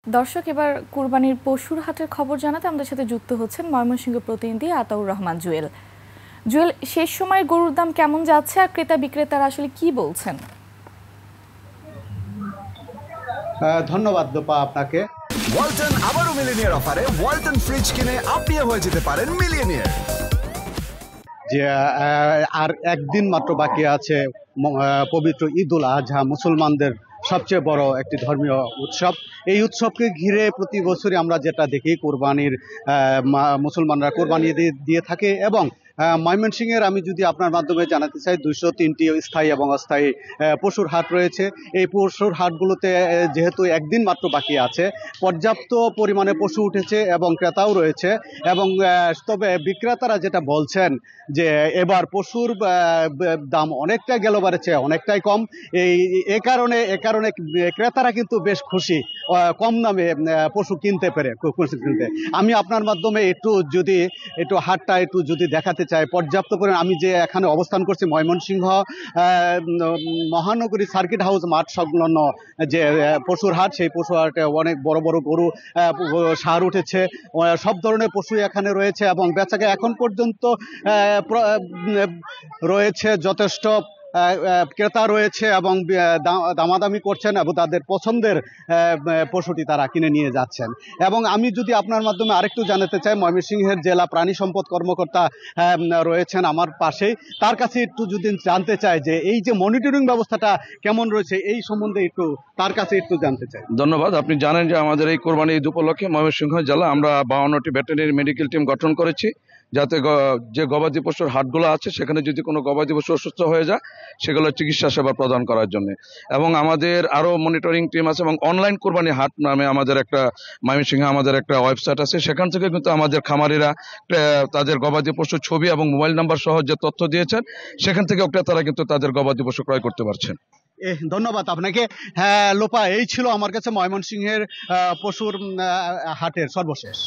দর্শক, এবার কুরবানির পশুর হাটের খবর জানাতে আমাদের সাথে যুক্ত হচ্ছেন ময়মনসিংহ প্রতিনিধি আতাউর রহমান জুয়েল। জুয়েল, শেষ সময় গরুর দাম কেমন যাচ্ছে আর ক্রেতা বিক্রেতারা আসলে কি বলছেন? ধন্যবাদ দোপা আপনাকে। ওয়ালটন আবারও মিলিনিয়ার অফারে ওয়ালটন ফ্রিজ কিনে আপনিও হয়ে যেতে পারেন মিলিয়নিয়ার। যে আর একদিন মাত্র বাকি আছে পবিত্র ঈদুল আজহা, মুসলমানদের সবচেয়ে বড় একটি ধর্মীয় উৎসব। এই উৎসবকে ঘিরে প্রতি বছরই আমরা যেটা দেখি, কোরবানির মুসলমানরা কোরবানি দিয়ে থাকে এবং ময়মনসিংহের আমি যদি আপনার মাধ্যমে জানাতে চাই 203টি স্থায়ী এবং অস্থায়ী পশুর হাট রয়েছে। এই পশুর হাটগুলোতে যেহেতু একদিন মাত্র বাকি আছে, পর্যাপ্ত পরিমাণে পশু উঠেছে এবং ক্রেতাও রয়েছে। এবং তবে বিক্রেতারা যেটা বলছেন যে এবার পশুর দাম অনেকটা গেল বাড়েছে, অনেকটাই কম। এই কারণে ক্রেতারা কিন্তু বেশ খুশি কম দামে পশু কিনতে পেরে। আমি আপনার মাধ্যমে একটু হাটটা যদি দেখাতে চাই, পর্যাপ্ত পরিমাণ। আমি যে এখানে অবস্থান করছি ময়মনসিংহ মহানগরী সার্কিট হাউস মাঠ সংলগ্ন যে পশুর হাট, সেই পশু হাটে অনেক বড় বড় গরু ষাঁড় উঠেছে, সব ধরনের পশু এখানে রয়েছে এবং বেচাকে এখন পর্যন্ত রয়েছে যথেষ্ট ক্রেতা রয়েছে এবং দামাদামি করছেন এবং তাদের পছন্দের পশুটি তারা কিনে নিয়ে যাচ্ছেন। এবং আমি যদি আপনার মাধ্যমে আরেকটু জানাতে চাই, ময়মনসিংহের জেলা প্রাণী সম্পদ কর্মকর্তা রয়েছেন আমার পাশেই, তার কাছে একটু যদি জানতে চাই যে এই যে মনিটরিং ব্যবস্থাটা কেমন রয়েছে, এই সম্বন্ধে তার কাছে একটু জানতে চাই। ধন্যবাদ। আপনি জানেন যে আমাদের এই কোরবানি ঈদ উপলক্ষে ময়মনসিংহ জেলা আমরা 52টি ভেটেরিনারি মেডিকেল টিম গঠন করেছি, যাতে যে গবাদি পশুর হাটগুলো আছে সেখানে যদি কোনো গবাদি পশু অসুস্থ হয়ে যায় সেগুলোর চিকিৎসা সেবা প্রদান করার জন্য। এবং আমাদের আরও মনিটরিং টিম আছে এবং অনলাইন কোরবানি হাট নামে আমাদের একটা ময়মনসিংহে আমাদের একটা ওয়েবসাইট আছে। সেখান থেকে কিন্তু আমাদের খামারিরা তাদের গবাদি পশুর ছবি এবং মোবাইল নাম্বার সহ যে তথ্য দিয়েছেন সেখান থেকে তারা কিন্তু তাদের গবাদি পশু ক্রয় করতে পারছেন। ধন্যবাদ আপনাকে। হ্যাঁ লোপা, এই ছিল আমার কাছে ময়মনসিংহের পশুর হাটের সর্বশেষ।